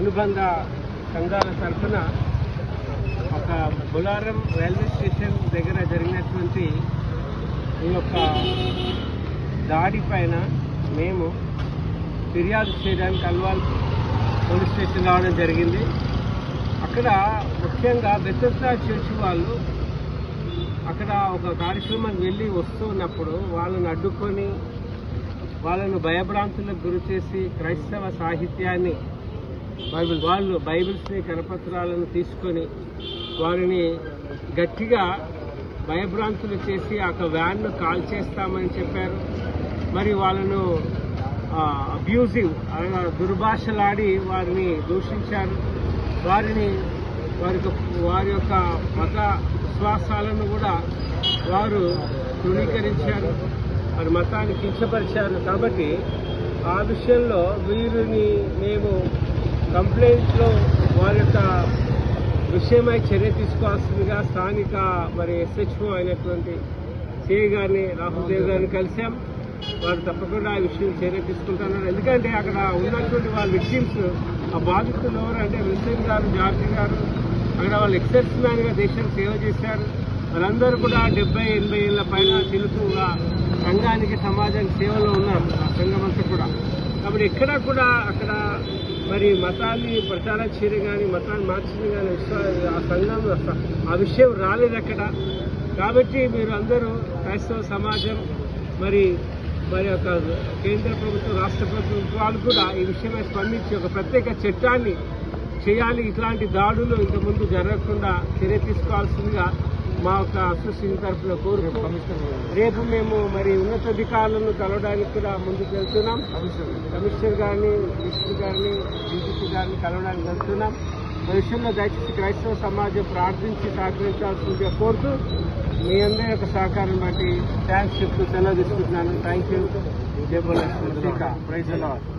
అనుబంధ సంఘాల తరఫున ఒక బులారం రైల్వే స్టేషన్ దగ్గర జరిగినటువంటి ఈ యొక్క దాడి పైన మేము ఫిర్యాదు చేయడానికి అల్వాల్ పోలీస్ స్టేషన్ రావడం జరిగింది. అక్కడ ముఖ్యంగా బెతెస్డా చర్చ్ వాళ్ళు అక్కడ ఒక కార్యక్రమానికి వెళ్ళి వస్తున్నప్పుడు వాళ్ళను అడ్డుకొని వాళ్ళను భయభ్రాంతులకు గురి చేసి క్రైస్తవ సాహిత్యాన్ని వాళ్ళు బైబిల్స్ని కరపత్రాలను తీసుకొని వారిని గట్టిగా భయభ్రాంతులు చేసి ఆ వ్యాన్ను కాల్ చేస్తామని చెప్పారు. మరి వాళ్ళను అబ్యూజివ్ దుర్భాషలాడి వారిని దూషించారు. వారి యొక్క మత విశ్వాసాలను కూడా వారు తృణీకరించారు, వారి మతాన్ని కించపరిచారు. కాబట్టి ఆ విషయంలో వీరిని మేము కంప్లైంట్లో వారి యొక్క విషయమై చర్య తీసుకోవాల్సిందిగా స్థానిక మరి SHO అయినటువంటి సిఐ గారిని రాహుల్ దేవ్ గారిని కలిశాం. వారు తప్పకుండా ఆ విషయం చర్య తీసుకుంటున్నారు. ఎందుకంటే అక్కడ ఉన్నటువంటి వాళ్ళ విక్టిమ్స్ ఆ బాధితులు ఎవరంటే విల్సన్ గారు, జార్జి గారు, అక్కడ వాళ్ళు ఎక్సైజ్ మ్యాన్ గా దేశం సేవ చేశారు. వాళ్ళందరూ కూడా 70-80 ఏళ్ల పైన తెలుగుగా సంఘానికి సమాజానికి సేవలో ఉన్నారు. ఆ సంఘం అంతా కూడా. కాబట్టి ఎక్కడా కూడా అక్కడ మరి మతాన్ని ప్రచారం చేయడం కానీ మతాన్ని మార్చడం కానీ ఆ సంఘం ఆ విషయం రాలేదు అక్కడ. కాబట్టి మీరు అందరూ క్రైస్తవ సమాజం మరి యొక్క కేంద్ర ప్రభుత్వం, రాష్ట్ర ప్రభుత్వాలు కూడా ఈ విషయమై స్పందించి ఒక ప్రత్యేక చట్టాన్ని చేయాలి. ఇట్లాంటి దాడులు ఇంత ముందు జరగకుండా చర్య తీసుకోవాల్సిందిగా మా యొక్క అసోసియేషన్ తరఫున కోరుతూ రేపు మేము మరి ఉన్నతాధికారులను కలవడానికి కూడా ముందుకు వెళ్తున్నాం. కమిషనర్ గారిని, డిస్ట్రిక్ట్ గారిని, డీజీపీ గారిని కలవడానికి వెళ్తున్నాం. ఈ విషయంలో దయచేసి క్రైస్తవ సమాజం ప్రార్థించి సహకరించాల్సిందిగా కోరుతూ మీ అందరి యొక్క సహకారం బట్టి థ్యాంక్స్ చెప్తూ సెలవు తీసుకుంటున్నాను. Thank you. జై బోలో శ్రీకా. Praise the lord.